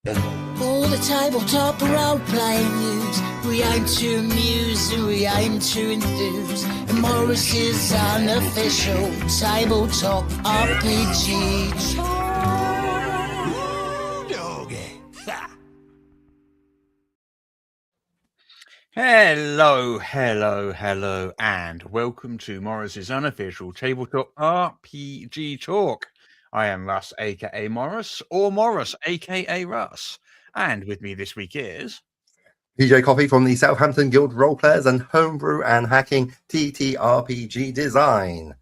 All the tabletop role-playing news, we aim to amuse and we aim to enthuse. And Morrus's unofficial tabletop RPG. Hello, and welcome to Morrus's unofficial tabletop RPG talk. I am Russ, aka Morrus, or Morrus, aka Russ, and with me this week is PJ Coffee from the Southampton Guild Roleplayers and Homebrew and Hacking TTRPG Design.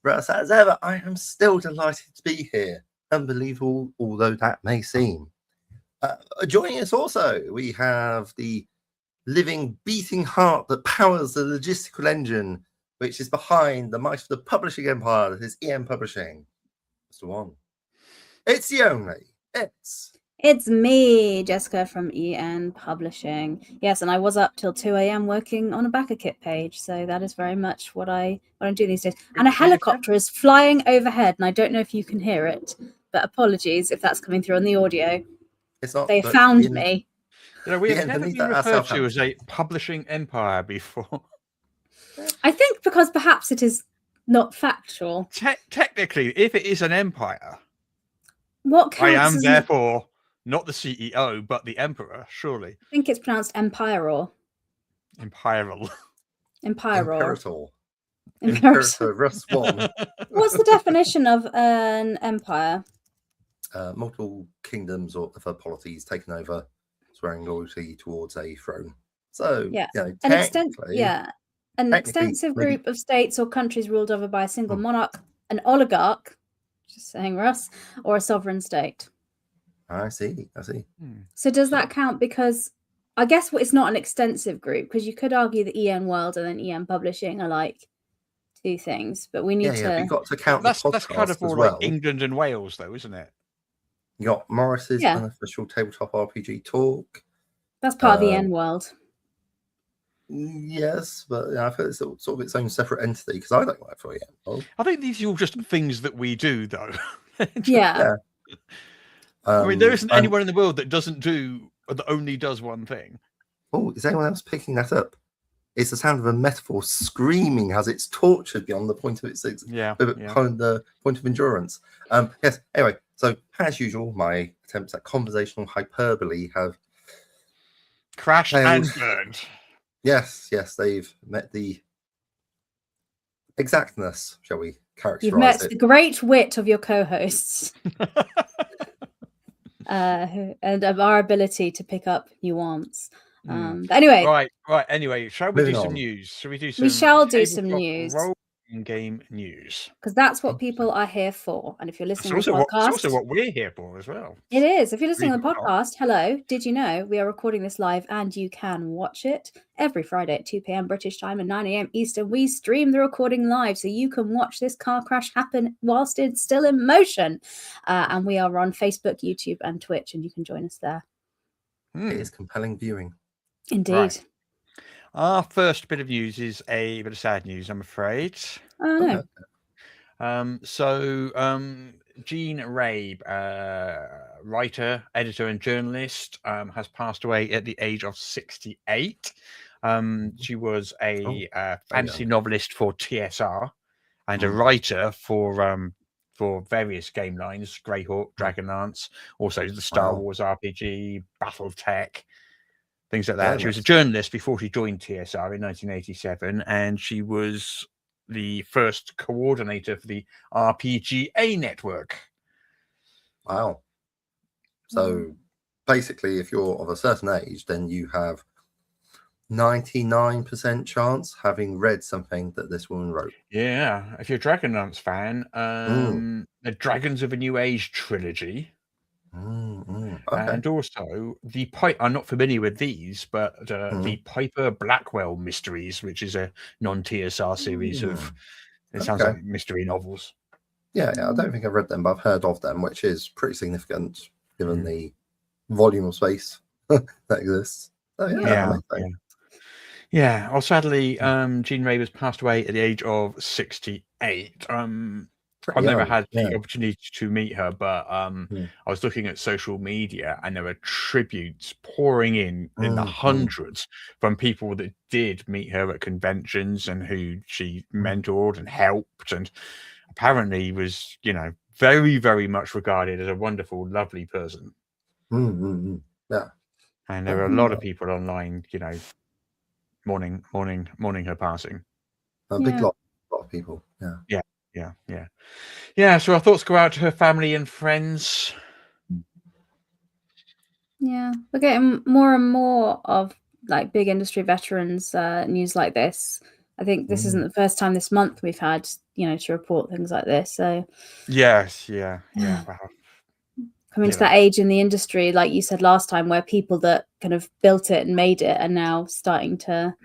Russ, as ever, I am still delighted to be here. Unbelievable, although that may seem. Joining us also, we have the living, beating heart that powers the logistical engine, which is behind the might of the publishing empire that is EM Publishing. Mr. One. It's the only. It's me, Jessica from EN Publishing. Yes, and I was up till 2 a.m. working on a backer kit page, so that is very much what I do these days. And a helicopter is flying overhead, and I don't know if you can hear it, but apologies if that's coming through on the audio. It's not. They found me. You know, we have never been referred to as a publishing empire before. I think because perhaps it is not factual. Technically, if it is an empire, what counts I am therefore not the CEO, but the emperor, surely. I think it's pronounced empire. Imperial. Imperator. Russ One. What's the definition of an empire? Multiple kingdoms or other polities taken over, swearing loyalty towards a throne. So, yeah, you know, an extensive group of states or countries ruled over by a single monarch, an oligarch, just saying Russ, or a sovereign state. I see. So does that count? Because I guess it's not an extensive group, because you could argue that EN World and then EN Publishing are like two things, but we need to. We've got to count that's podcast kind of more as well. like England and Wales, though, isn't it? You got Morris's unofficial tabletop RPG talk. That's part of EN World. Yes, but I feel it's sort of its own separate entity because I don't work for EN World. I think these are all just things that we do, though. Yeah. I mean, there isn't anyone in the world that only does one thing. Oh, is anyone else picking that up? It's the sound of a metaphor screaming as it's tortured beyond the point of its behind the point of endurance. Yes. Anyway, so as usual, my attempts at conversational hyperbole have crashed and burned. Yes, they've met the exactness, shall we characterize You've met the great wit of your co-hosts. And of our ability to pick up nuance. Anyway, right. Anyway, shall we do some news? We shall do some news. Game news, because that's what people are here for. And if you're listening to the podcast, it's also what we're here for as well. It is. If you're listening to the podcast, hello. Did you know we are recording this live and you can watch it every Friday at 2 p.m. British time and 9 a.m. Eastern? We stream the recording live, so you can watch this car crash happen whilst it's still in motion. And we are on Facebook, YouTube, and Twitch, and you can join us there. It is compelling viewing. Indeed. Right. Our first bit of news is a bit of sad news, I'm afraid. Oh, no. Jean Rabe, writer, editor, and journalist, has passed away at the age of 68. She was a fantasy novelist for TSR and a writer for various game lines, Greyhawk, Dragonlance, also the Star Wars RPG, Battletech. Things like that. Yeah, she was a journalist before she joined TSR in 1987, and she was the first coordinator for the RPGA network. Wow. So basically, if you're of a certain age, then you have 99% chance having read something that this woman wrote. Yeah. If you're a Dragonlance fan, the Dragons of a New Age trilogy. Okay. And also I'm not familiar with these, but the Piper Blackwell mysteries, which is a non-TSR series of sounds like mystery novels. Yeah, I don't think I've read them, but I've heard of them, which is pretty significant given the volume of space that exists. So, Well, sadly, Jean Rabe has passed away at the age of 68. I've never young, had yeah. the opportunity to meet her, but Hmm. I was looking at social media and there were tributes pouring in the Mm, hundreds from people that did meet her at conventions and who she mentored and helped, and apparently was, very, very much regarded as a wonderful, lovely person. Yeah. And there were a lot of people online, mourning her passing. A big lot of people. Yeah. Yeah, so our thoughts go out to her family and friends. Yeah, we're getting more and more of like big industry veterans news like this. I think this isn't the first time this month we've had, to report things like this. So Yes, yeah. Wow. Coming to that age in the industry, like you said last time, where people that kind of built it and made it are now starting to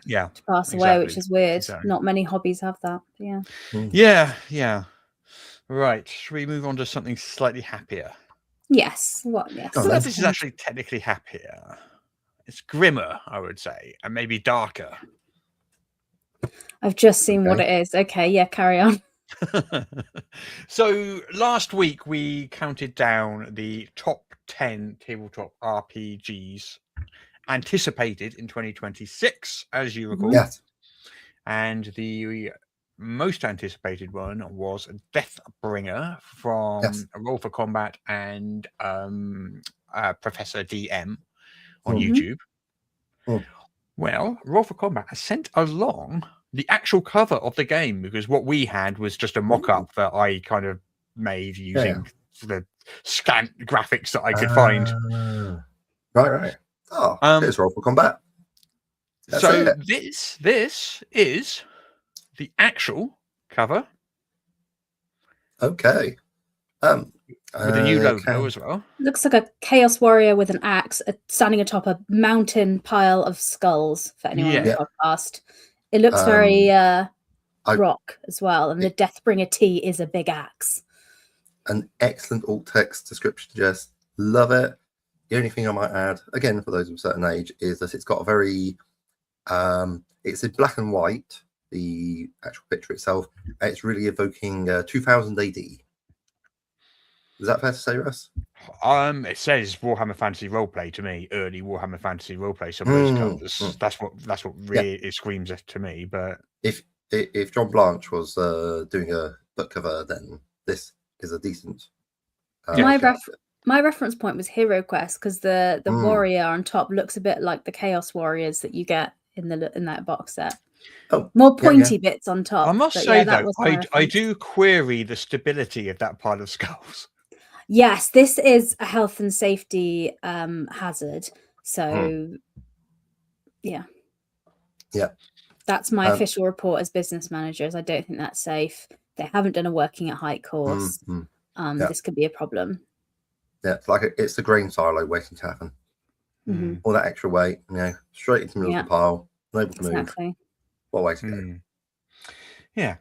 pass away, which is weird. Exactly. Not many hobbies have that. But Yeah. Right. Should we move on to something slightly happier? Yes. What? Yes. Oh, This is actually technically happier. It's grimmer, I would say, and maybe darker. I've just seen what it is. Okay, yeah, carry on. So last week we counted down the top 10 tabletop RPGs anticipated in 2026, as you recall. Yes. And the most anticipated one was Deathbringer from Roll for Combat and Professor DM on YouTube. Well, Roll for Combat has sent along the actual cover of the game, because what we had was just a mock-up that I kind of made using the scant graphics that I could find. Right. Oh, it's Roll for Combat. So this is the actual cover. Okay. With a new logo as well. Looks like a Chaos Warrior with an axe standing atop a mountain pile of skulls for anyone on the podcast. It looks very rock as well, and the Deathbringer T is a big axe. An excellent alt text description, Jess. Love it. The only thing I might add, again, for those of a certain age, is that it's got a very it's in black and white, the actual picture itself. It's really evoking 2000 AD. Is that fair to say, Russ? It says Warhammer Fantasy Roleplay to me, early Warhammer Fantasy Roleplay. Some of those colours. That's what really it screams to me. But if John Blanche was doing a book cover, then this is a decent. My reference point was Hero Quest, because the warrior on top looks a bit like the Chaos Warriors that you get in that box set. More pointy bits on top. I must say though, I do query the stability of that pile of skulls. Yes, this is a health and safety hazard. So, yeah. That's my official report as business managers. I don't think that's safe. They haven't done a working at height course. This could be a problem. Yeah, it's the grain silo waiting to happen. All that extra weight, straight into the middle of the pile, unable to move. What a way to go. Yeah.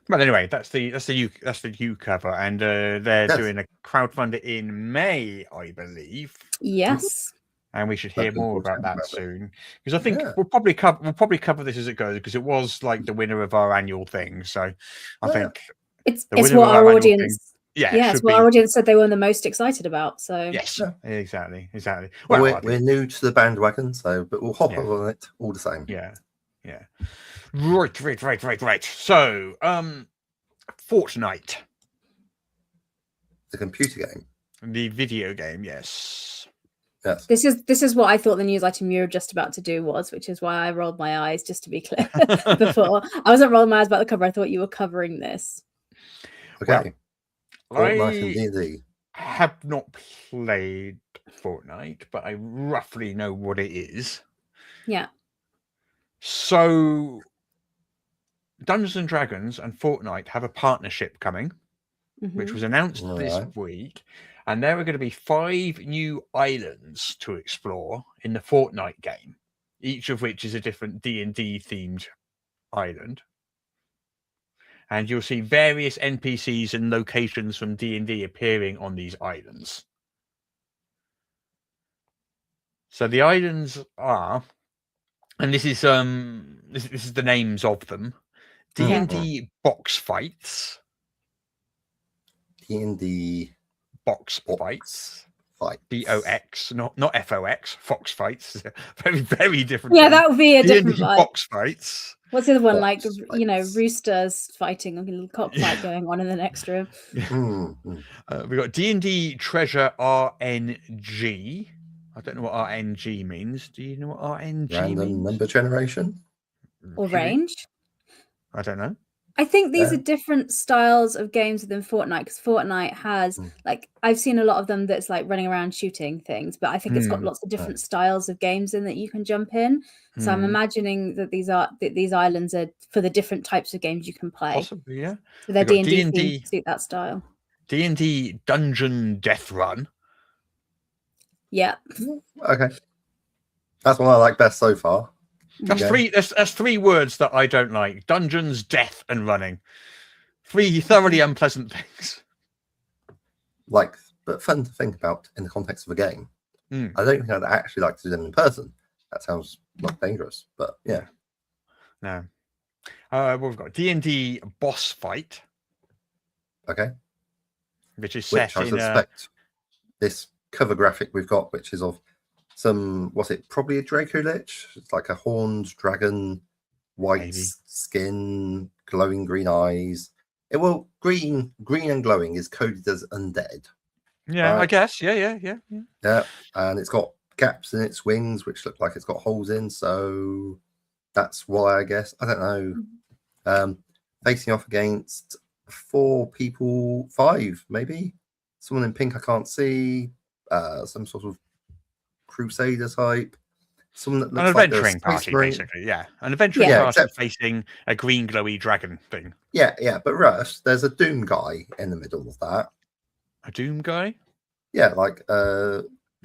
Well, anyway, that's the U cover, and they're doing a crowdfunder in May, I believe. Yes. And we should hear more about that soon, because I think we'll probably cover this as it goes, because it was like the winner of our annual thing. So I think it's what our audience. It's what our audience said they were the most excited about. So yes, exactly. Well, we're new to the bandwagon, but we'll hop on it all the same. Yeah. Right. So, Fortnite, the computer game, the video game. Yes. This is what I thought the news item you were just about to do was, which is why I rolled my eyes, just to be clear. Before I wasn't rolling my eyes about the cover. I thought you were covering this. Okay. Well, I have not played Fortnite, but I roughly know what it is. Yeah. So, Dungeons and Dragons and Fortnite have a partnership coming, which was announced this week, and there are going to be 5 new islands to explore in the Fortnite game, each of which is a different D&D themed island. And you'll see various NPCs and locations from D&D appearing on these islands. So the islands are, and this is the names of them: D&D box fights, D&D Box Box fights. fight. BOX, not FOX. Fox fights. Very, very different. Yeah, thing. that would be a different D&D vibe. box fights. What's the other one? Like, Box you know, fights. roosters fighting, a little cockfight going on in the next room. We got D&D Treasure RNG. I don't know what RNG means. Do you know what RNG Random means? number generation. Or Should we- range. I don't know. I think these Yeah. are different styles of games within Fortnite, because Fortnite has, like, I've seen a lot of them that's like running around shooting things, but I think it's got lots of different styles of games in that you can jump in. So I'm imagining that these islands are for the different types of games you can play. Possibly, yeah. So they're We've got D&D D&D themed to suit that style. D&D Dungeon Death Run. Yeah. Okay. That's one I like best so far. That's Okay. that's three words that I don't like: dungeons, death, and running. Three thoroughly unpleasant things. Like, but fun to think about in the context of a game. Mm. I don't think I'd actually like to do them in person. That sounds like dangerous, but yeah. No. Well, we've got D&D Boss Fight, Okay. which is Which set I in suspect this cover graphic we've got, which is of some, what's it, probably a Draco Lich? It's like a horned dragon, white Maybe. skin, glowing green eyes. Well, green and glowing is coded as undead. Yeah, I Right. guess. Yeah. Yeah, and it's got gaps in its wings, which look like it's got holes in. So that's why, I guess. I don't know. Facing off against 4 people, 5 maybe. Someone in pink I can't see. Some sort of crusader type. Someone that An looks like they're a adventuring space party, marine. basically. Yeah, an adventuring Yeah, party except- facing a green glowy dragon thing. Yeah. But Russ, there's a Doom guy in the middle of that. A Doom guy. Yeah, like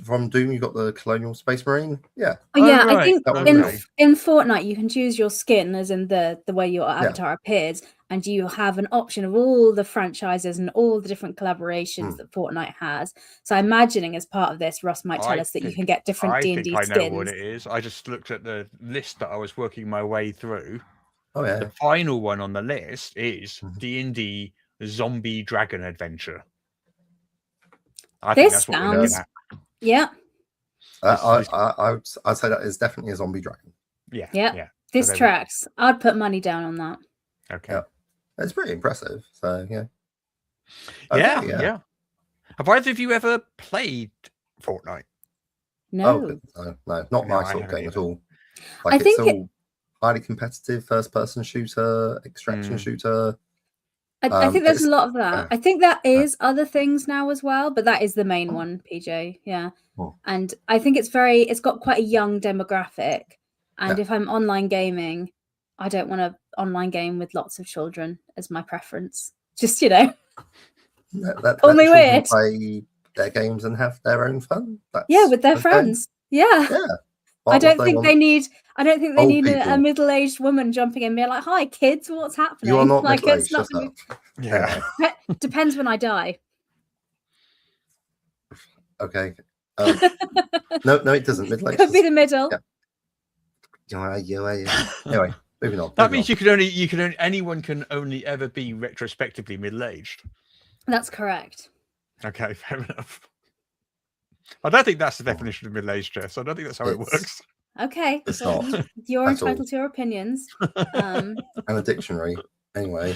from Doom, you got the Colonial Space Marine. Yeah. Oh, yeah, right. I think That would in be- in Fortnite you can choose your skin, as in the way your avatar appears, and you have an option of all the franchises and all the different collaborations that Fortnite has. So I'm imagining as part of this, Russ might tell us that you can get different I D&D think I skins. know what it is. I just looked at the list that I was working my way through. Oh yeah. The final one on the list is D&D Zombie Dragon Adventure. I think This that's what we're looking sounds- at. Yeah, I'd say that is definitely a zombie dragon. Yeah. this then- tracks. I'd put money down on that. Okay. Yeah. It's pretty impressive. So yeah. Yeah, Okay, yeah. Have either of you ever played Fortnite? No. No, not No, my I sort of haven't game at either. all. I Like, think it's all highly competitive first-person shooter, extraction shooter. I think there's a it's- lot of that. I think that is other things now as well, but that is the main one, PJ. Yeah. Oh. And I think it's got quite a young demographic. And if I'm online gaming, I don't want to online game with lots of children as my preference. Just, Let Call the me children weird. play their games and have their own fun. yeah, with their okay. friends. Yeah. Yeah. I don't What think they need Old a people. middle-aged woman jumping in and being like, "Hi kids, what's happening?" You are not like middle-aged. it's not Shut up. Yeah. depends when I die. Okay. No, it doesn't. Middle-aged. Could be the middle. Yeah. Anyway, moving on. That means anyone can only ever be retrospectively middle-aged. That's correct. Okay, fair enough. I don't think that's the definition of middle-aged, Jess. I don't think that's how it It's- works. Okay. It's well, not you're at all. entitled to your opinions. And a dictionary. Anyway,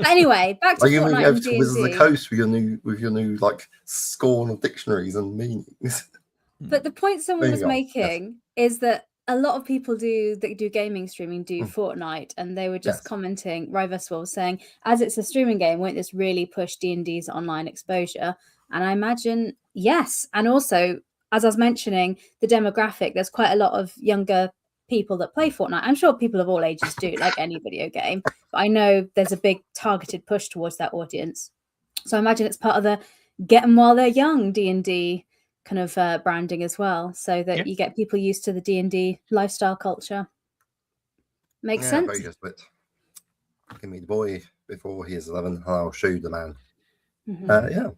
Anyway, back to are you moving Fortnite over and to Wizards of the D&D. Coast with your new like scorn of dictionaries and meanings? But the point someone was Moving on, yes. making is that a lot of people that do gaming streaming do Fortnite, and they were just Yes. commenting. Rive was saying, as it's a streaming game, won't this really push D&D's online exposure? And I imagine yes. And also, as I was mentioning, the demographic, there's quite a lot of younger people that play Fortnite. I'm sure people of all ages do, like any video game. But I know there's a big targeted push towards that audience. So I imagine it's part of the get them while they're young D&D kind of branding as well, so that you get people used to the D&D lifestyle culture. Makes sense. Very good. But give me the boy before he is 11, and I'll show you the man. Mhm. Yeah.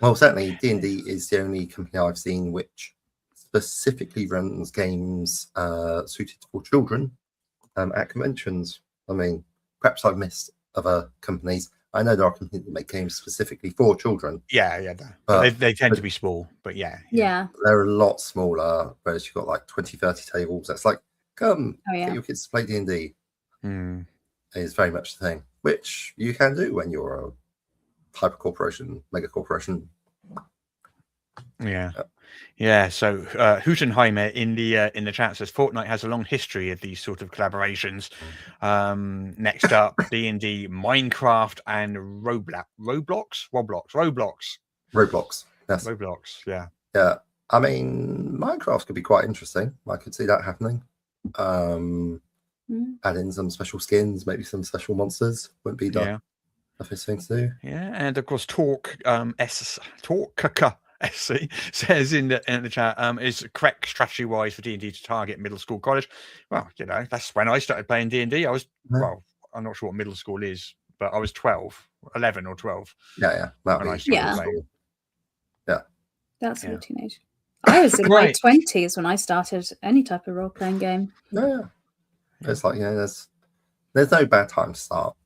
Well, certainly D&D is the only company I've seen which specifically runs games suited for children at conventions. I mean, perhaps I've missed other companies. I know there are companies that make games specifically for children. Yeah. But they tend to be small, but yeah. They're a lot smaller, whereas you've got like 20, 30 tables. That's like, come, get your kids to play D&D. Is very much the thing, which you can do when you're a hyper corporation, mega corporation. Yeah. So Hutenheimer in the chat says Fortnite has a long history of these sort of collaborations. Next up, D&D, Minecraft, and Roblox. Yes. Roblox. Yeah. Yeah. I mean, Minecraft could be quite interesting. I could see that happening. Add in some special skins, maybe some special monsters. Wouldn't be the toughest thing to do. Yeah, and of course, Talk SC says in the chat, is correct strategy wise for D&D to target middle school, college. Well, that's when I started playing D&D. I was I'm not sure what middle school is, but I was 11 or 12. Yeah. When I started playing. Yeah. That's a teenage. I was in my 20s when I started any type of role-playing game. Yeah. It's like, there's no bad time to start.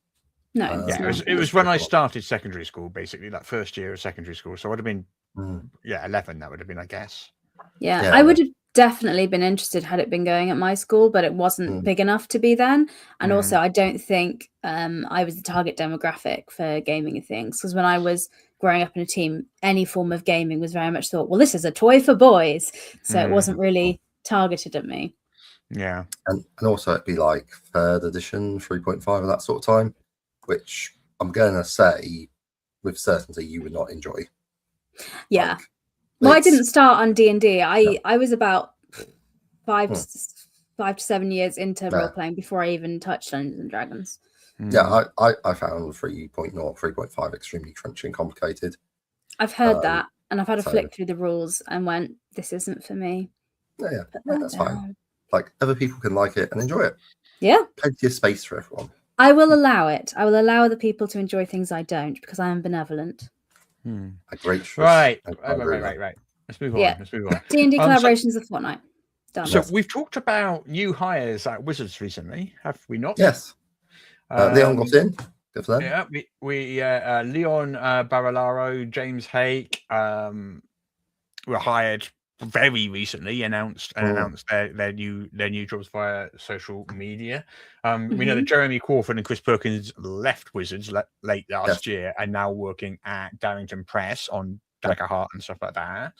No. It was when I started secondary school, basically, that first year of secondary school. So I would have been, 11, that would have been, I guess. Yeah, I would have definitely been interested had it been going at my school, but it wasn't big enough to be then. And also, I don't think I was the target demographic for gaming and things, because when I was growing up in a team, any form of gaming was very much thought, well, this is a toy for boys. So it wasn't really targeted at me. Yeah. And also it'd be like 3rd edition, 3.5 at that sort of time, which I'm going to say with certainty you would not enjoy. Yeah. Well, I didn't start on D&D. I was about 5 to 7 years into role-playing before I even touched Dungeons and Dragons. Yeah, I found 3.0, 3.5 extremely crunchy and complicated. I've heard that, and I've had a flick through the rules and went, this isn't for me. Yeah, that's fine. Like, other people can like it and enjoy it. Yeah. Plenty of space for everyone. I will allow it. I will allow other people to enjoy things I don't, because I am benevolent. A great choice. Right. Let's move on. Yeah. Let's move on. D&D collaborations of Fortnite. Done. So we've talked about new hires at Wizards recently, have we not? Yes. Leon got in. Good for them. Yeah, we Leon Barilaro, James Hake were hired very recently, announced their new jobs via social media. We know that Jeremy Crawford and Chris Perkins left Wizards late last year and now working at Darrington Press on Dagger Heart and stuff like that.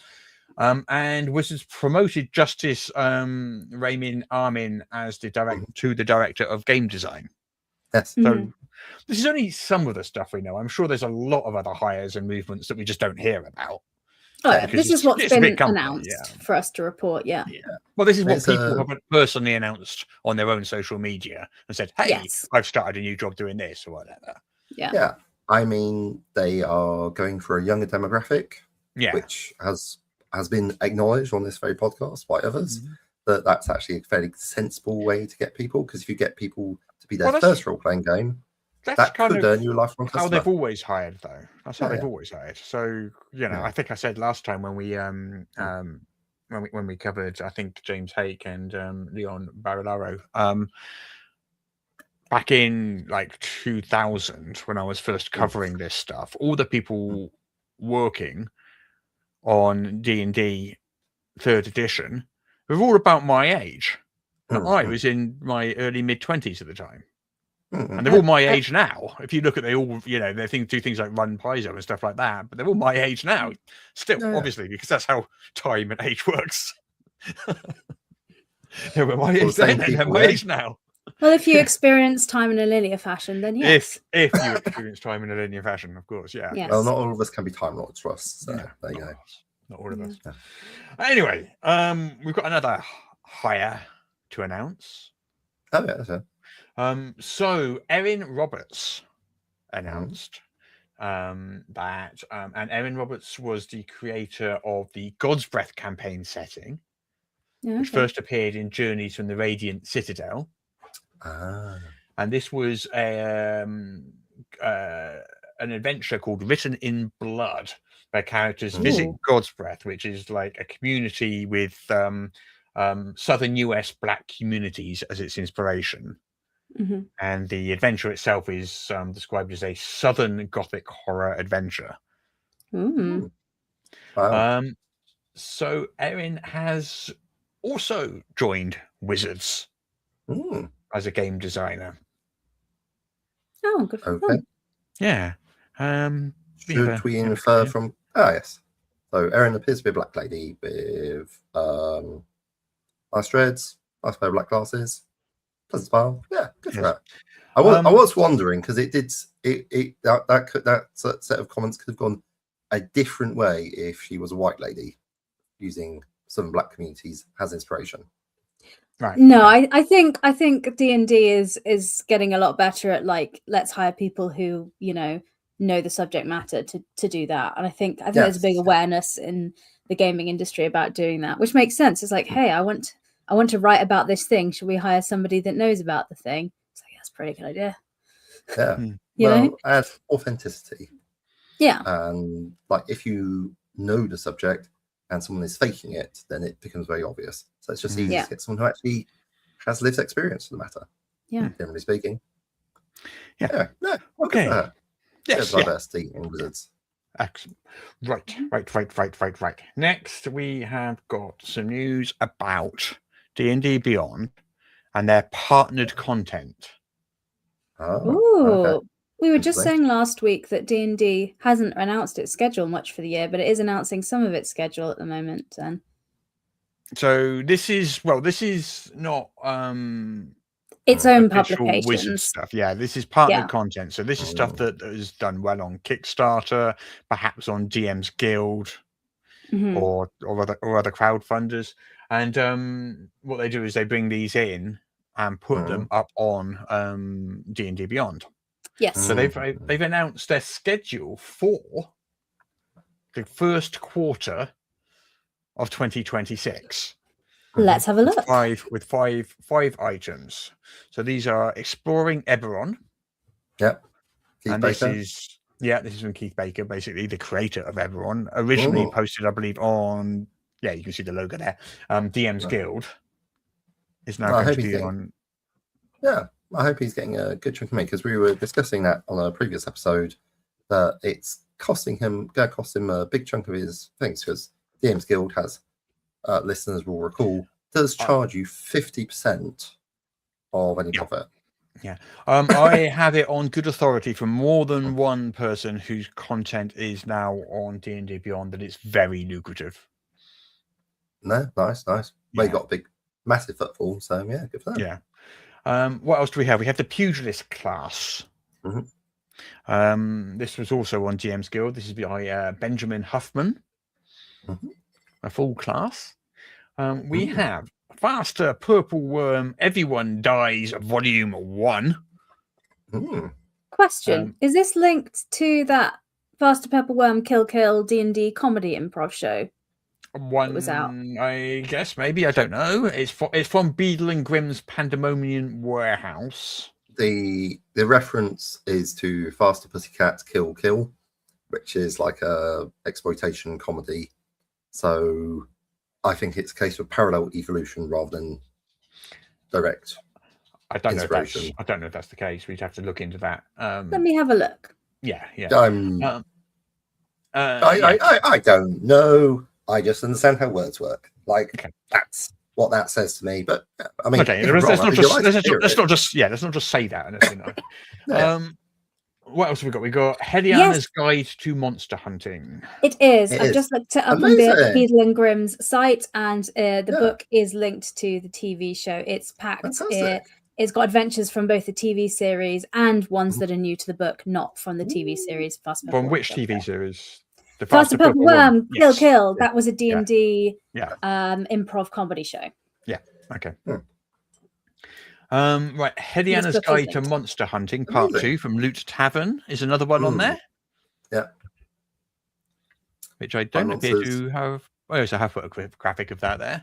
And Wizards promoted Justice Ramin Armin as the director of game design. Yes. So this is only some of the stuff we know. I'm sure there's a lot of other hires and movements that we just don't hear about. This is what's been announced for us to report. Yeah. Well, this is what people have personally announced on their own social media and said, "Hey, I've started a new job doing this or whatever." Yeah. I mean, they are going for a younger demographic, which has been acknowledged on this very podcast by others. That's actually a fairly sensible way to get people, because if you get people to be their first role-playing game, that could earn you a lifelong customer. How they've always hired, though. That's how they've always hired. So I think I said last time when we covered, I think James Hake and Leon Barilaro, back in like 2000 when I was first covering this stuff, all the people working on D&D 3rd edition were all about my age. And I was in my early mid-20s at the time. And they're all my age now. If you look at, they all, they do things like run Paizo and stuff like that, but they're all my age now. Still, obviously, because that's how time and age works. They were my age then, and they're my age now. Well, if you experience time in a linear fashion, then yes. If you experience time in a linear fashion, of course, yeah. Yes. Well, not all of us can be time lords for us. So there you go. Not all of us. Yeah. Anyway, we've got another hire to announce. Oh, yeah, that's it. So Erin Roberts announced that, and Erin Roberts was the creator of the God's Breath campaign setting, which first appeared in Journeys from the Radiant Citadel. And this was an adventure called Written in Blood, where characters visit God's Breath, which is like a community with southern US Black communities as its inspiration. Mm-hmm. and the adventure itself is described as a Southern Gothic horror adventure. Ooh. Wow. So Erin has also joined Wizards Mm, as a game designer. Oh, good for okay. them. Yeah. Should we infer from... yes. So Erin appears to be a black lady with nice dreads, nice pair of black glasses, pleasant smile. Yeah, good for Yes. her. I was wondering, because that set of comments could have gone a different way if she was a white lady using some black communities as inspiration. Right. No, I think D&D is getting a lot better at, like, let's hire people who, you know the subject matter to do that. And I think there's a big awareness in the gaming industry about doing that, which makes sense. It's like, hey, I want to write about this thing. Should we hire somebody that knows about the thing? It's like, that's a pretty good idea. Yeah. You know? Add authenticity. Yeah. And like, if you know the subject and someone is faking it, then it becomes very obvious. So it's just easy to get someone who actually has lived experience for the matter. Yeah. Generally speaking. Yeah. No, Okay. Yes. Diversity in Wizards. Excellent. Right. Next, we have got some news about D&D Beyond and their partnered content. Okay. We were just saying last week that D&D hasn't announced its schedule much for the year, but it is announcing some of its schedule at the moment. And so this is not its own publications publications stuff. Yeah, this is partnered content. So this is stuff that is done well on Kickstarter, perhaps on DM's Guild, or other crowdfunders. And what they do is they bring these in and put them up on D&D Beyond. Yes. So they've announced their schedule for the first quarter of 2026. Let's have a look. With five items. So these are Exploring Eberron. Yep. This is from Keith Baker, basically the creator of Eberron. Originally posted, I believe, on you can see the logo there. DM's Guild is now posted on. Yeah, I hope he's getting a good chunk of money, because we were discussing that on a previous episode, that it's going to cost him a big chunk of his things, because DM's Guild has, listeners will recall, does charge you 50% of any profit. Yeah, I have it on good authority from more than one person whose content is now on D&D Beyond that it's very lucrative. No, nice. Well, you got a big, massive footfall, so yeah, good for them. Yeah. What else do we have? We have the Pugilist class. This was also on DM's Guild. This is by Benjamin Huffman. A full class. We have Faster Purple Worm, Everyone Dies, Volume 1. Question. Is this linked to that Faster Purple Worm Kill D&D comedy improv show? One was out. I guess, maybe. I don't know. It's from Beadle and Grimm's Pandemonium Warehouse. The reference is to Faster Pussycat Kill, which is like a exploitation comedy. So I think it's a case of parallel evolution rather than direct. I don't know if that's the case. We'd have to look into that. Let me have a look. Yeah. I don't know. I just understand how words work. Like, that's what that says to me. But I mean, let's not just say that. What else have we got? We got Hediana's Guide to Monster Hunting. It is. I've just looked it up on the Beadle and Grimm's site, and the book is linked to the TV show. It's packed. It's got adventures from both the TV series and ones that are new to the book, not from the TV series. From which TV series? The Faster Purple Worm, Kill. That was a D&D improv comedy show. Yeah. Okay. Right, Hediana's Guide to Monster Hunting, Part 2 from Loot Tavern is another one on there. Yeah. Which I don't appear to have. Oh, yes, I have put a graphic of that there.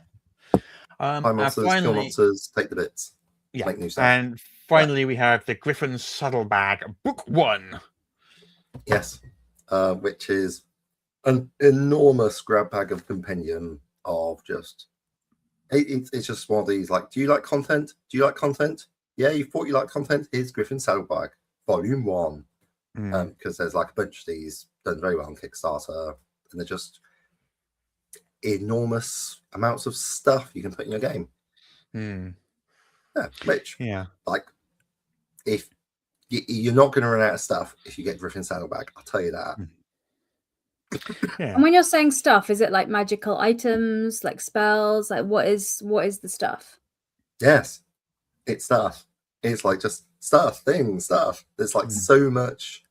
Kill monsters, take the bits. Yeah. Make new stuff. And finally, we have the Griffin's Saddlebag, Book 1. Yes. Which is an enormous grab bag of compendium of just... It's just one of these, like, do you like content? Do you like content? yeah, you thought you liked content. Here's Griffin Saddlebag, Volume 1. Because there's like a bunch of these done very well on Kickstarter, and they're just enormous amounts of stuff you can put in your game. Yeah, which, like, if you're not going to run out of stuff if you get Griffin Saddlebag, I'll tell you that. And when you're saying stuff, is it like magical items, like spells? Like what is the stuff? Yes, it's stuff. It's like just stuff. There's like so much.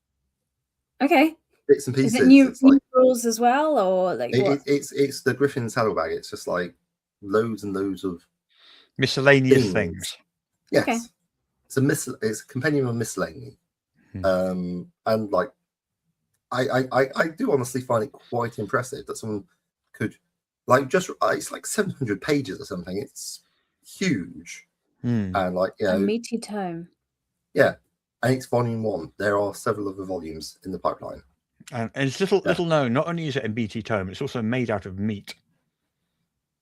Okay. Bits and pieces. Is it new rules as well, or like what? It's the Griffin Saddlebag. It's just like loads and loads of miscellaneous things. Yes, okay. It's a compendium of miscellany, and like I do honestly find it quite impressive that someone could like just it's like 700 pages or something. It's huge, and like a meaty tome. Yeah, and it's volume 1. There are several other volumes in the pipeline. And it's little known. Not only is it a meaty tome, it's also made out of meat.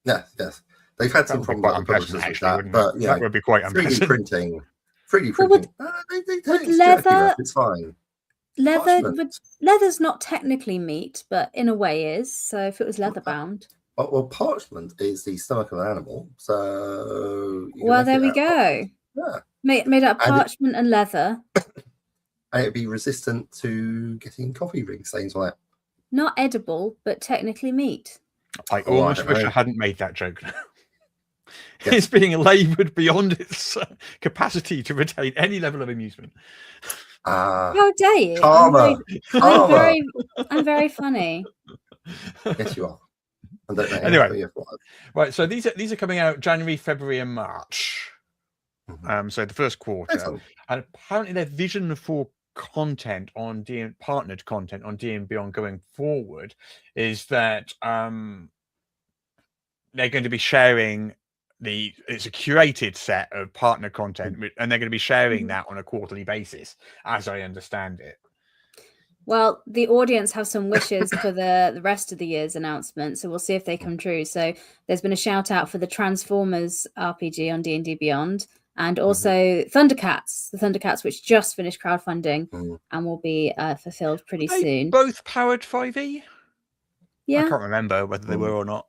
Yes. They've had some problems with that, but that would be quite unpleasant. 3D printing. Would leather? It's fine. Leather's not technically meat, but in a way is. So if it was leather bound. Well, parchment is the stomach of an animal. So there we go. Yeah. Made out of parchment and leather. And it'd be resistant to getting coffee ring stains on it. Not edible, but technically meat. I almost wish I hadn't made that joke. It's being laboured beyond its capacity to retain any level of amusement. How dare you? Karma. I'm very funny. Yes, you are. I don't know. Anyway, right. So these are coming out January, February, and March. So the first quarter. Excellent. And apparently their vision for content on partnered content on D&D Beyond going forward is that they're going to be sharing it's a curated set of partner content, and they're going to be sharing that on a quarterly basis, as I understand it. Well, the audience have some wishes for the rest of the year's announcement, so we'll see if they come true. So there's been a shout out for the Transformers RPG on D&D Beyond, and also Thundercats, the Thundercats, which just finished crowdfunding and will be fulfilled pretty soon. Both powered 5e? Yeah. I can't remember whether they were or not.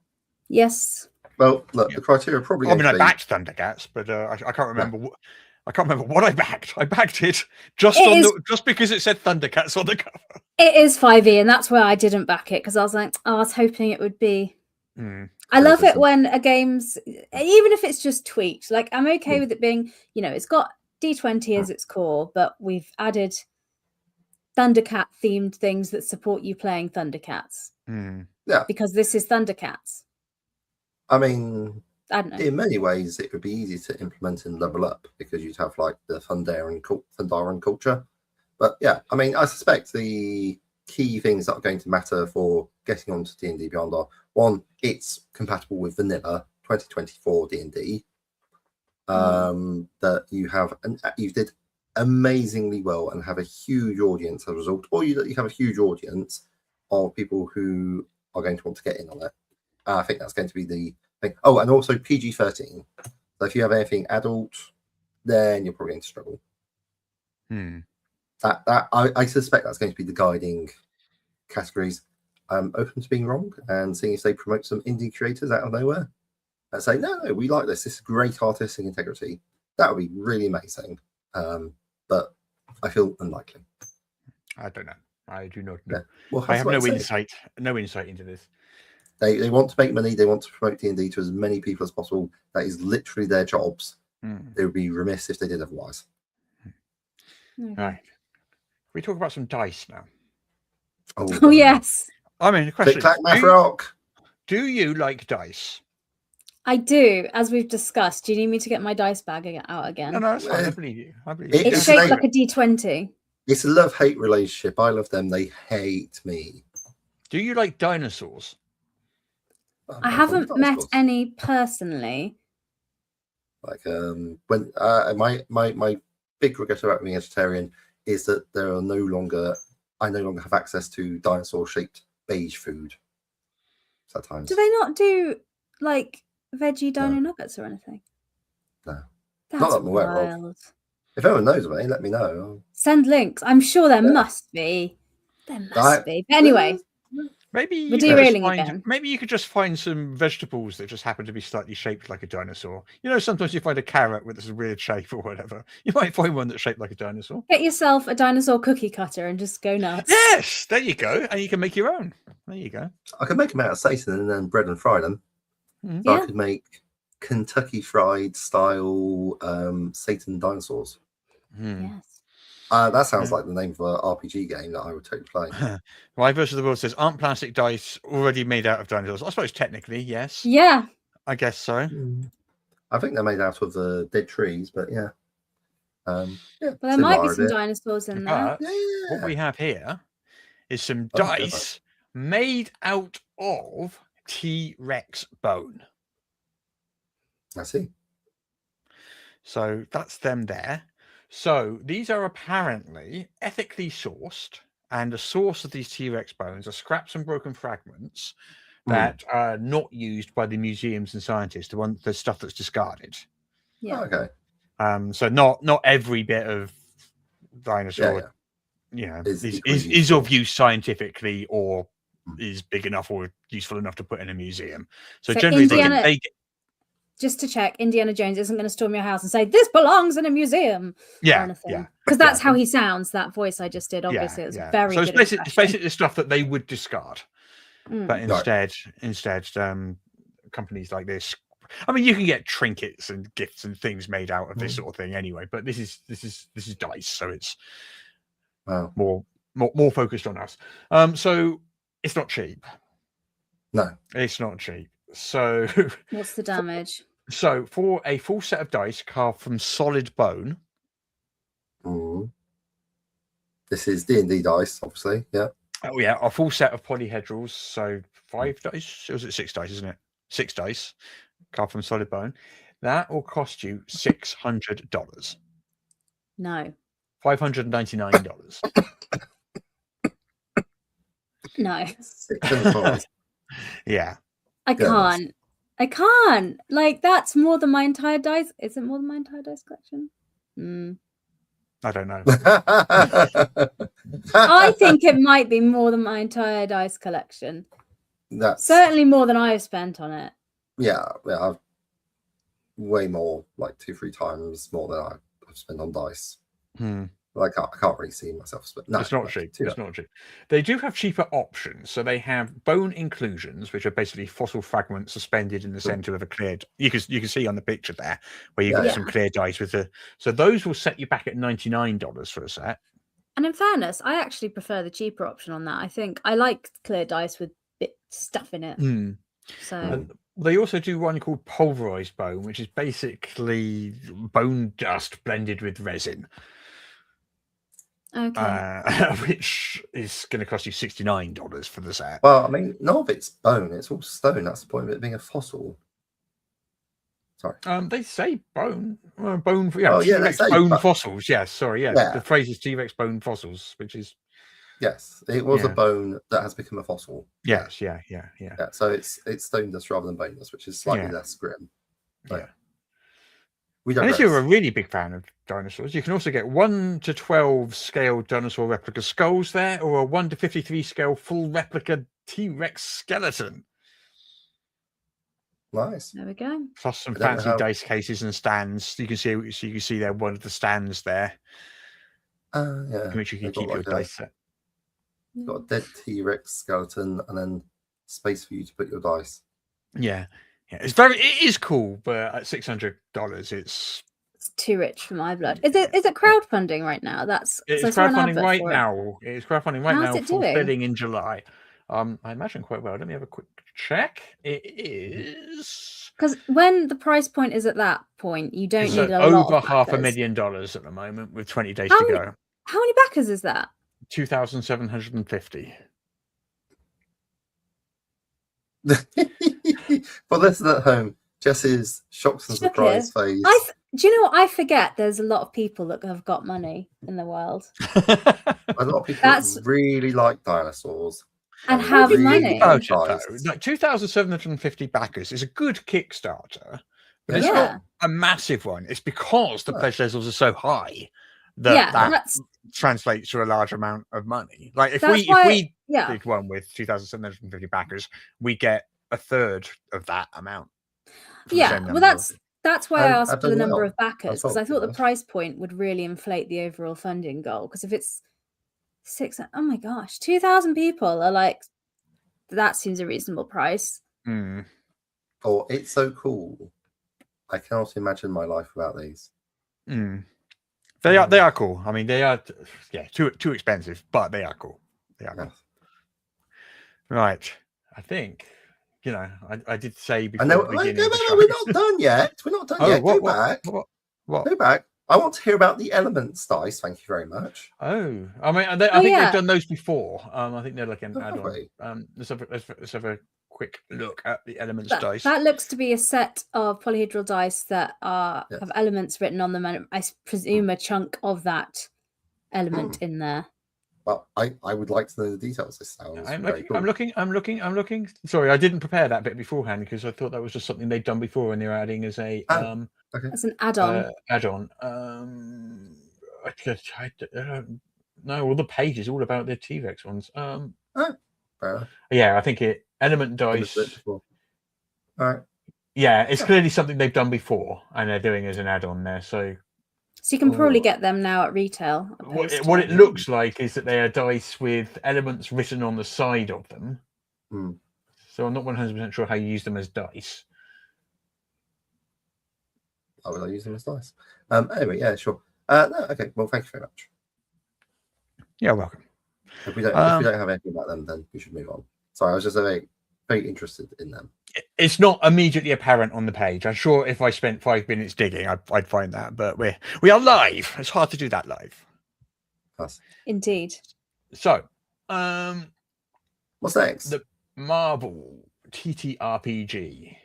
Yes. Well, look, the criteria probably. I mean, I backed Thundercats, but I can't remember. I can't remember what I backed. I backed it just because it said Thundercats on the cover. It is 5e, and that's why I didn't back it, because I was like, I was hoping it would be. I love it when a game's, even if it's just tweaked. Like, I'm okay with it being, it's got D20 as its core, but we've added Thundercat themed things that support you playing Thundercats. Yeah, because this is Thundercats. I mean, I don't know. In many ways, it would be easy to implement and level up because you'd have like the Thundaran culture. But yeah, I mean, I suspect the key things that are going to matter for getting onto D&D Beyond are: one, it's compatible with vanilla 2024 D&D. That you did amazingly well and have a huge audience as a result, or you have a huge audience of people who are going to want to get in on it. I think that's going to be the thing. Oh, and also PG-13. So if you have anything adult, then you're probably going to struggle. I suspect that's going to be the guiding categories. I'm open to being wrong and seeing if they promote some indie creators out of nowhere and say, no, we like this. This is great artistic integrity. That would be really amazing. But I feel unlikely. I don't know. I do not know. Yeah. Well, I have no insight into this. They want to make money. They want to promote D&D to as many people as possible. That is literally their jobs. They would be remiss if they did otherwise. All right. We talk about some dice now. Oh yes. I mean, the question is, do you like dice? I do, as we've discussed. Do you need me to get my dice bag out again? No, that's fine. I believe you. It's shaped like a D20. It's a love-hate relationship. I love them. They hate me. Do you like dinosaurs? I haven't met any personally. Like when my big regret about being vegetarian is that I no longer have access to dinosaur-shaped beige food. Sometimes. Do they not do like veggie dino nuggets or anything? No. Not That's that I'm aware of. wild. If anyone knows of any, let me know. Send links. I'm sure there Yeah. must be. There must be. But anyway, Maybe we're you could just derailing find. again. Maybe you could just find some vegetables that just happen to be slightly shaped like a dinosaur. You know, sometimes you find a carrot with this weird shape or whatever. You might find one that's shaped like a dinosaur. Get yourself a dinosaur cookie cutter and just go nuts. Yes, there you go, and you can make your own. There you go. I could make them out of Satan and then bread and fry them. Mhm. So Yeah. I could make Kentucky Fried style Satan dinosaurs. Hmm. Yes. That sounds Yeah. like the name of an RPG game that I would totally play. Why versus the world says, aren't plastic dice already made out of dinosaurs? I suppose technically, yes. Yeah. I guess so. I think they're made out of the dead trees, but yeah. Well, there might be some idea. dinosaurs in there. But what we have here is some Oh, good dice made out of T-Rex bone. I see. So that's them there. So these are apparently ethically sourced, and the source of these T-Rex bones are scraps and broken fragments that are not used by the museums and scientists, the stuff that's discarded. Yeah. Oh, okay. So not every bit of dinosaur, you know, Is is equally of use scientifically or is big enough or useful enough to put in a museum. So generally they get, just to check, Indiana Jones isn't going to storm your house and say, this belongs in a museum. yeah. Because that's how he sounds, that voice I just did. Obviously, it's very so good. it's basically the stuff that they would discard. But Right. instead, companies like this, I mean, you can get trinkets and gifts and things made out of this sort of thing anyway. But this is dice, so it's more focused on us. So it's not cheap. No, it's not cheap. So what's the damage? So for a full set of dice carved from solid bone. This is D&D dice, obviously. Yeah. Oh yeah, a full set of polyhedrals. So 5 dice. Or was it 6 dice? Isn't it? 6 dice carved from solid bone. That will cost you $600. No. $599. No. Yeah. I can't. I can't. Like, that's more than my entire dice. Is it more than my entire dice collection? I don't know. I think it might be more than my entire dice collection. That's certainly more than I've spent on it. Yeah, I've way more, like 2-3 times more than I've spent on dice. Like I can't really see myself spend. No, it's not cheap. It's not cheap. They do have cheaper options. So they have bone inclusions, which are basically fossil fragments suspended in the center of a cleared. You can see on the picture there where you've got some clear dice with the. So those will set you back at $99 for a set. And in fairness, I actually prefer the cheaper option on that. I think I like clear dice with bit stuff in it. So. And they also do one called pulverized bone, which is basically bone dust blended with resin. Okay. Which is going to cost you $69 for the set. Well, I mean, none of it's bone; it's all stone. That's the point of it being a fossil. Sorry. They say bone. Bone. Yeah. Oh, yeah, T-Rex they say bone fossils. Yes. Sorry. Yeah. Yeah. The phrase is T-Rex bone fossils, which is. Yes, it was a bone that has become a fossil. Yes. Yeah. So it's stone dust rather than bone dust, which is slightly less grim. Yeah. And if you're a really big fan of dinosaurs, you can also get 1 to 12 scale dinosaur replica skulls there, or a 1 to 53 scale full replica T-Rex skeleton. Nice. There we go. Plus some fancy dice cases and stands. You can see there one of the stands there. Yeah. Which you can keep your dice set. You've got a dead T-Rex skeleton and then space for you to put your dice. Yeah. It is cool, but at $600 it's too rich for my blood. Is it crowdfunding right now? It's crowdfunding right now. It's crowdfunding right now. How's it fulfilling in July. I imagine quite well. Let me have a quick check. It is because when the price point is at that point, you don't need a over lot of $500,000 at the moment with 20 days to go. How many backers is that? 2,750. For listeners at home, Jess's shocked and surprised face. Do you know what? I forget there's a lot of people that have got money in the world. A lot of people really like dinosaurs. And have money. About it, though. Like 2,750 backers is a good Kickstarter But it's Yeah. not a massive one. It's because the pledge levels are so high that Yeah, that that's translates to a large amount of money. Like if That's we why- yeah. did one with 2,750 backers, we get a third of that amount. for the yeah. same Well, number. that's why I And asked I've for the done number well. of backers, That's because well, I thought the yes. price point would really inflate the overall funding goal. Because if it's 2,000 people are like, that seems a reasonable price. Mm. Oh, it's so cool. I cannot imagine my life without these. Mm. They are cool. I mean, they are too expensive, but they are cool. They are cool. Yes. Right. I think I did say before I know. the beginning. We're not done yet. We're not done yet. Go back. What? Go back. I want to hear about the elements dice. Thank you very much. Oh, I mean, I think they've done those before. I think they're like an add-on. Let's have a quick look at the elements dice. That looks to be a set of polyhedral dice that have elements written on them, and I presume a chunk of that element in there. Well, I would like to know the details. This sounds very cool. I'm looking. Sorry, I didn't prepare that bit beforehand because I thought that was just something they'd done before, and they're adding as a as an add-on. I don't know. All the pages all about the T-Rex ones. Yeah, I think element dice. All right. Yeah, it's clearly something they've done before, and they're doing as an add-on there. So you can probably get them now at retail. What it looks like is that they are dice with elements written on the side of them. Mm. So I'm not 100% sure how you use them as dice. I will use them as dice. Anyway, yeah, sure. No, okay. Well, thank you very much. You're welcome. If we don't have anything about them, then we should move on. Sorry, I was just very, very interested in them. It's not immediately apparent on the page. I'm sure if I spent 5 minutes digging, I'd find that. But we are live. It's hard to do that live. Yes. Indeed. So, what's next? The Marvel TTRPG.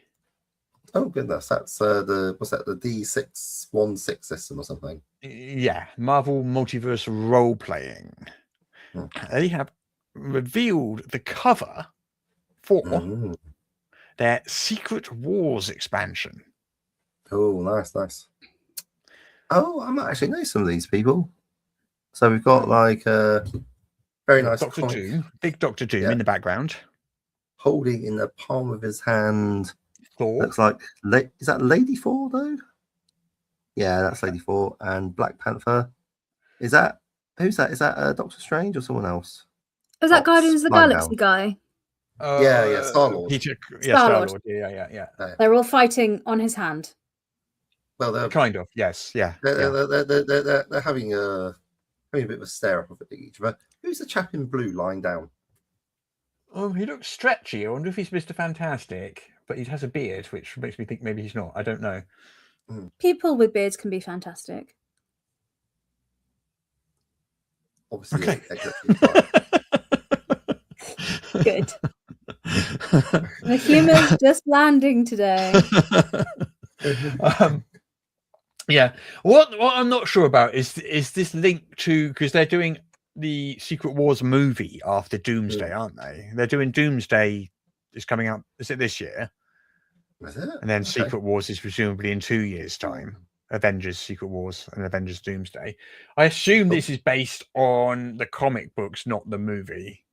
Oh goodness, that's the D616 system or something. Yeah, Marvel Multiverse Role Playing. They have revealed the cover for their Secret Wars expansion. Oh, nice. Oh, I might actually know some of these people. So we've got like a very nice Dr. Doom, big Dr. Doom in the background, holding in the palm of his hand. Thor. Looks like is that Lady Thor though? Yeah, that's Lady Thor and Black Panther. Who's that? Is that Doctor Strange or someone else? Is that Guardians of the Galaxy guy? Yeah, Star-Lord. Star-Lord. Yeah. They're all fighting on his hand. Well, they're kind of, yes, yeah. They're having a bit of a stare up at each other. Who's the chap in blue lying down? Oh, he looks stretchy. I wonder if he's Mr. Fantastic, but he has a beard, which makes me think maybe he's not. I don't know. People with beards can be fantastic. Obviously, okay. Good. The humor's just landing today. Yeah. What I'm not sure about is this link to, because they're doing the Secret Wars movie after Doomsday, aren't they? They're doing Doomsday is coming out. Is it this year? Is it? And then Secret Wars is presumably in 2 years' time. Avengers Secret Wars and Avengers Doomsday. I assume this is based on the comic books, not the movie.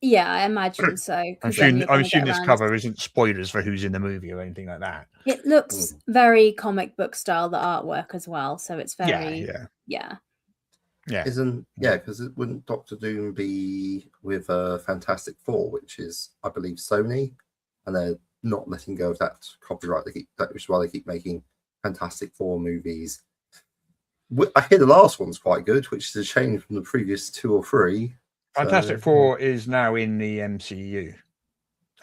Yeah, I imagine so. I'm assuming this cover isn't spoilers for who's in the movie or anything like that. It looks very comic book style, the artwork as well. So it's very yeah. Because wouldn't Doctor Doom be with Fantastic Four, which is, I believe, Sony, and they're not letting go of that copyright. Which is why they keep making Fantastic Four movies. I hear the last one's quite good, which is a change from the previous 2 or 3. Fantastic Four is now in the MCU.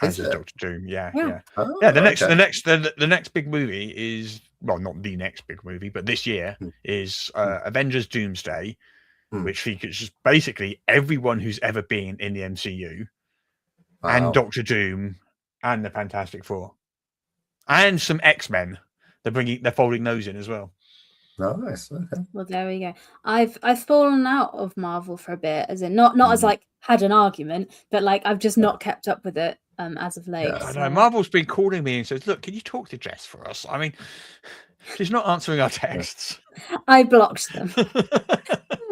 As is Doctor Doom, yeah. Oh, the next big movie is, well, not the next big movie, but this year is Avengers Doomsday, which features just basically everyone who's ever been in the MCU, and Doctor Doom, and the Fantastic Four, and some X-Men. They're folding those in as well. Nice. Okay. Well, there we go. I've fallen out of Marvel for a bit, as in not as like had an argument, but like I've just not kept up with it. as of late. Yeah. I so- know Marvel's been calling me and says, "Look, can you talk to Jess for us?" I mean, she's not answering our texts. I blocked them.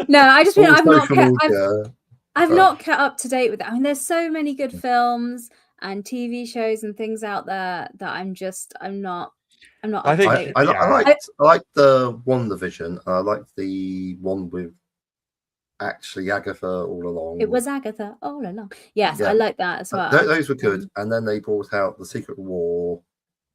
No, I just mean All I've not social kept. media. I've Right. not kept up to date with it. I mean, there's so many good films and TV shows and things out there that I'm not I up think- to date. I Yeah. liked the WandaVision. And I liked the one with actually Agatha all along. It was Agatha all along. Yes, Yeah. I like that as well. Those were good. And then they brought out the Secret War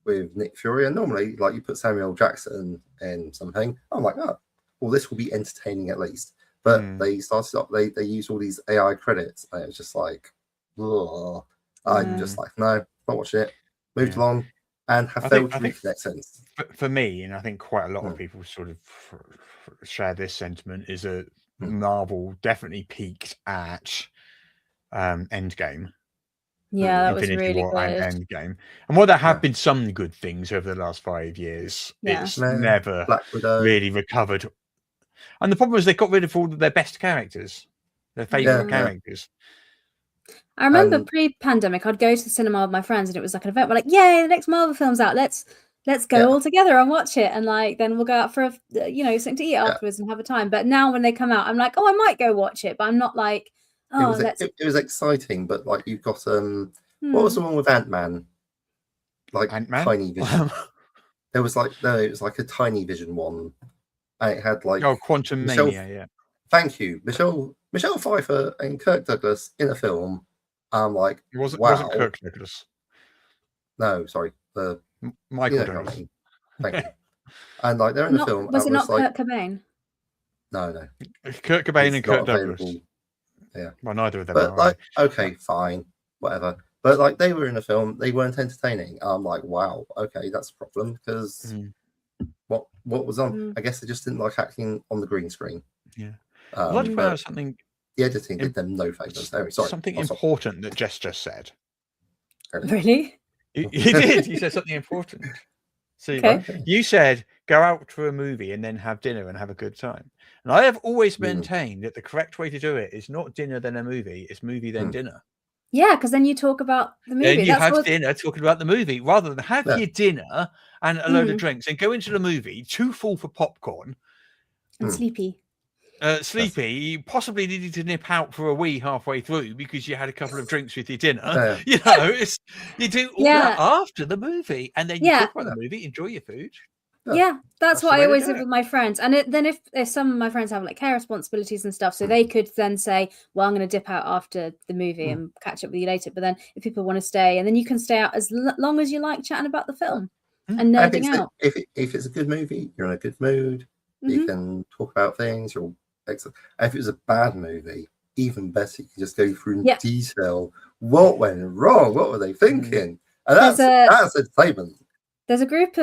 with Nick Fury. And normally, like, you put Samuel Jackson in something, I'm like, oh, well, this will be entertaining at least. But they started up. They used all these AI credits, and it was just like, ugh. I'm just like, no, not watch it. Moved along, and have failed to reconnect since. For me, and I think quite a lot of people sort of share this sentiment, is that Marvel definitely peaked at Endgame. Yeah, that was Infinity really War good. and Endgame. And while there have been some good things over the last 5 years, Yeah. it's never Black Widow. really recovered. And the problem is they got rid of all of their best characters, their favourite characters. I remember pre-pandemic, I'd go to the cinema with my friends, and it was like an event. We're like, "Yay, the next Marvel film's out! Let's go all together and watch it." And like, then we'll go out for something to eat afterwards and have a time. But now when they come out, I'm like, "Oh, I might go watch it," but I'm not like, "Oh, it was exciting." But like, you've got what was the one with Ant-Man? Like Ant-Man? tiny vision. There was like it was like a tiny vision one. And it had like Quantum Mania, yeah. Thank you, Michelle Pfeiffer and Kirk Douglas in a film. I'm like, It wasn't Kirk Douglas. No, sorry, Michael Douglas. Thank you. And like they're in the film. Was it not like, Kurt Cobain? No. Kurt Cobain and Kirk Douglas. Yeah. Well, neither of them. But like, okay, fine, whatever. But like, they were in a film. They weren't entertaining. I'm like, wow, okay, that's a problem because what was on? I guess they just didn't like acting on the green screen. Yeah. But something. The editing did them no favors. Sorry. Something important that Jess just said. Really? You did. You said something important. See, you said go out to a movie and then have dinner and have a good time. And I have always maintained that the correct way to do it is not dinner then a movie. It's movie then dinner. Yeah, because then you talk about the movie. Then you have dinner talking about the movie rather than have your dinner and a load of drinks and go into the movie too full for popcorn and sleepy. You possibly needed to nip out for a wee halfway through because you had a couple of drinks with your dinner. You do all that after the movie, and then you talk about the movie, enjoy your food. Yeah, that's what I always did with my friends. And then if some of my friends have like care responsibilities and stuff, so they could then say, "Well, I'm going to dip out after the movie and catch up with you later." But then if people want to stay, and then you can stay out as long as you like chatting about the film and nerding out. If it's a good movie, you're in a good mood. You can talk about things. You're excellent. If it was a bad movie, even better. You can just go through in detail what went wrong, what were they thinking, and that's entertainment. There's a group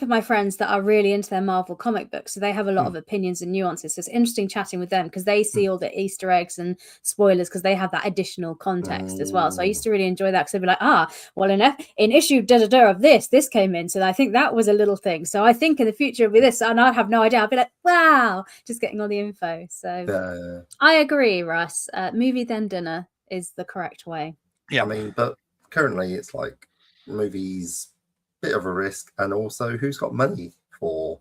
of my friends that are really into their Marvel comic books, so they have a lot of opinions and nuances. So it's interesting chatting with them because they see all the Easter eggs and spoilers because they have that additional context as well. So I used to really enjoy that because they'd be like, well, in issue of this came in, so I think that was a little thing. So I think in the future it'll be this, and I'd have no idea. I'd be like, wow, just getting all the info. So I agree, Russ. Movie then dinner is the correct way. Yeah, I mean, but currently it's like movies, bit of a risk, and also who's got money for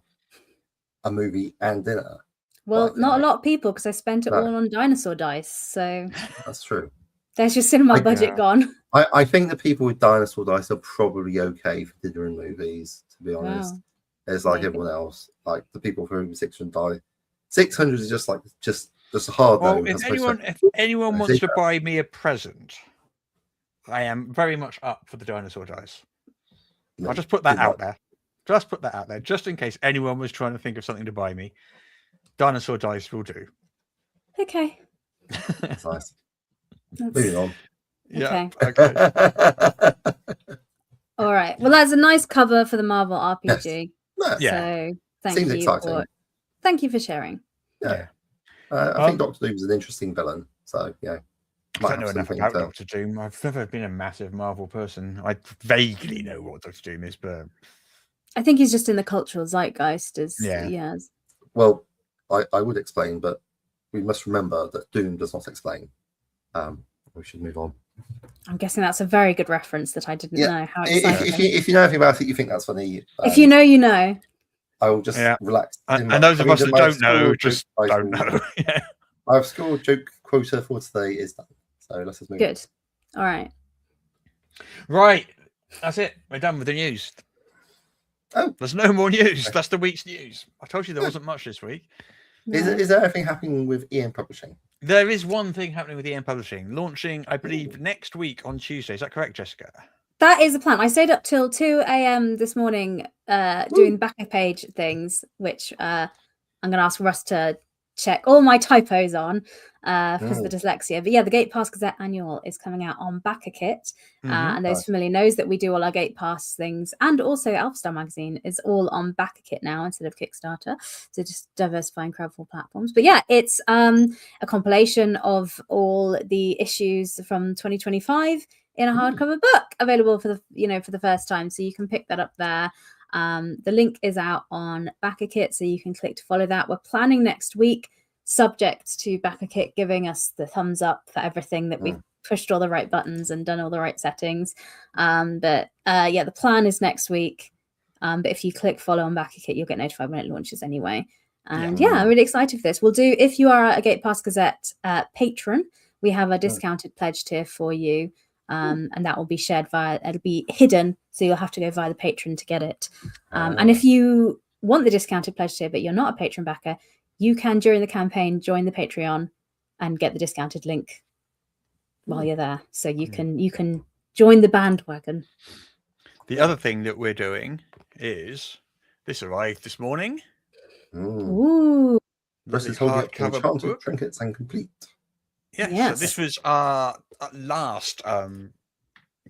a movie and dinner? Well, not a lot of people because I spent it all on dinosaur dice. So that's true. There's your cinema budget gone. I think the people with dinosaur dice are probably okay for dinner and movies, to be honest. It's like everyone else. Like the people who 600 is just a hard no. If anyone wants to buy me a present, I am very much up for the dinosaur dice. I'll just put that out there. Just in case anyone was trying to think of something to buy me. Dinosaur dice will do. Okay. That's nice. Moving on. Yeah. Okay. All right. Well, that's a nice cover for the Marvel RPG. Yes. So thank you for sharing. Yeah. I think Doctor Doom is an interesting villain. So yeah. I don't know enough about Doctor Doom. I've never been a massive Marvel person. I vaguely know what Doctor Doom is, but I think he's just in the cultural zeitgeist. Well, I would explain, but we must remember that Doom does not explain. We should move on. I'm guessing that's a very good reference that I didn't know. How exciting. If you know anything about it, you think that's funny. If you know, you know. I will just relax. And those of us that don't know, just don't know. I've scored joke quota for today is done. So let's just move. Good. All right. Right. That's it. We're done with the news. Oh, there's no more news. That's the week's news. I told you there wasn't much this week. Is there anything happening with EN Publishing? There is one thing happening with EN Publishing, launching, I believe, next week on Tuesday. Is that correct, Jessica? That is the plan. I stayed up till 2 a.m. this morning doing back of page things, which I'm going to ask Russ to check all my typos on because of the dyslexia. But yeah, the Gate Pass Gazette Annual is coming out on BackerKit. And those familiar knows that we do all our Gate Pass things. And also Elfstar Magazine is all on BackerKit now instead of Kickstarter. So just diversifying crowdfunding platforms. But yeah, it's a compilation of all the issues from 2025 in a hardcover book available for the first time. So you can pick that up there. The link is out on BackerKit, so you can click to follow that. We're planning next week, subject to BackerKit giving us the thumbs up for everything that we've pushed all the right buttons and done all the right settings. But the plan is next week. But if you click follow on BackerKit, you'll get notified when it launches anyway. And I'm really excited for this. We'll do, if you are a Gate Pass Gazette patron, we have a discounted pledge tier for you. And that will be shared it'll be hidden, so you'll have to go via the patron to get it. And if you want the discounted pledge tier, but you're not a patron backer, you can, during the campaign, join the Patreon and get the discounted link while you're there. So you can join the bandwagon. The other thing that we're doing is this arrived this morning. Ooh. This is holding up enchanted trinkets and complete. Yes. So this was our last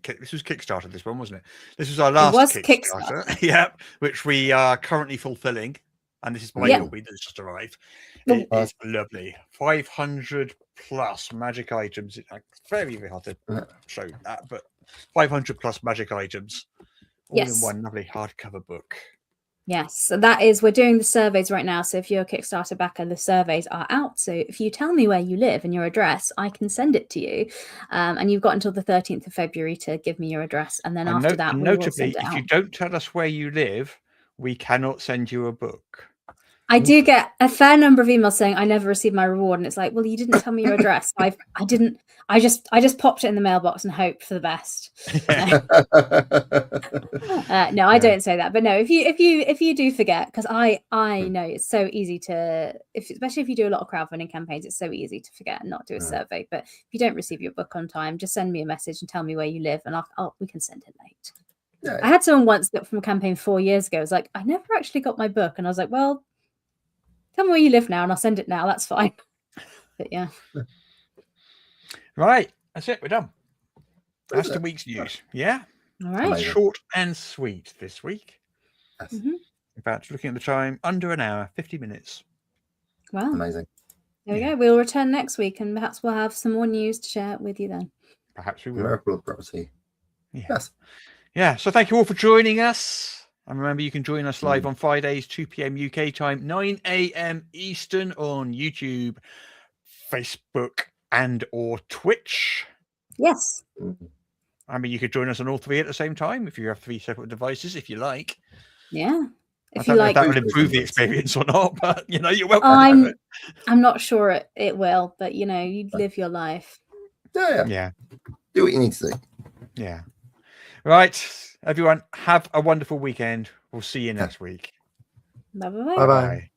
this was Kickstarter, this one, wasn't it? This was our last Kickstarter. Which we are currently fulfilling, and this is my copy that's just arrived. It is lovely. 500 plus magic items. It's very, very hard to show that, but 500 plus magic items all in one lovely hardcover book. Yes, so that is, we're doing the surveys right now. So if you're a Kickstarter backer, the surveys are out. So if you tell me where you live and your address, I can send it to you. And you've got until the 13th of February to give me your address. And then after that, we will send it out. If you don't tell us where you live, we cannot send you a book. I do get a fair number of emails saying I never received my reward, and it's like, well, you didn't tell me your address. I just popped it in the mailbox and hoped for the best. No, I don't say that, but no, if you do forget, because I know it's so easy to, especially if you do a lot of crowdfunding campaigns, it's so easy to forget and not do a survey. But if you don't receive your book on time, just send me a message and tell me where you live, and we can send it late. Yeah. I had someone once that from a campaign 4 years ago was like, I never actually got my book, and I was like, well, tell me where you live now and I'll send it now. That's fine. But yeah. Right. That's it. We're done. That's the week's news. Yeah. All right. Short and sweet this week. Yes. Mm-hmm. In fact, looking at the time, under an hour, 50 minutes. Wow. Amazing. There we go. We'll return next week and perhaps we'll have some more news to share with you then. Perhaps we will. Miracle of Brevity. Yeah. Yes. Yeah. So thank you all for joining us. And remember, you can join us live on Fridays, 2 p.m. UK time, 9 a.m. Eastern on YouTube, Facebook, and or Twitch. Yes. I mean, you could join us on all three at the same time if you have 3 separate devices, if you like. Yeah. I don't know if that will improve the experience or not, but you're welcome. I'm not sure it will, but you live your life. Yeah. Do what you need to do. Yeah. Right. Everyone, have a wonderful weekend. We'll see you next week. Bye-bye. Bye-bye.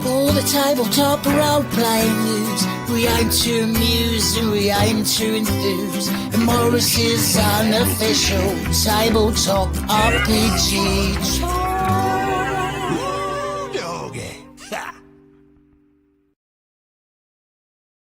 All the tabletop role-playing news. We aim to amuse and we aim to enthuse. And Morrus is unofficial tabletop RPG.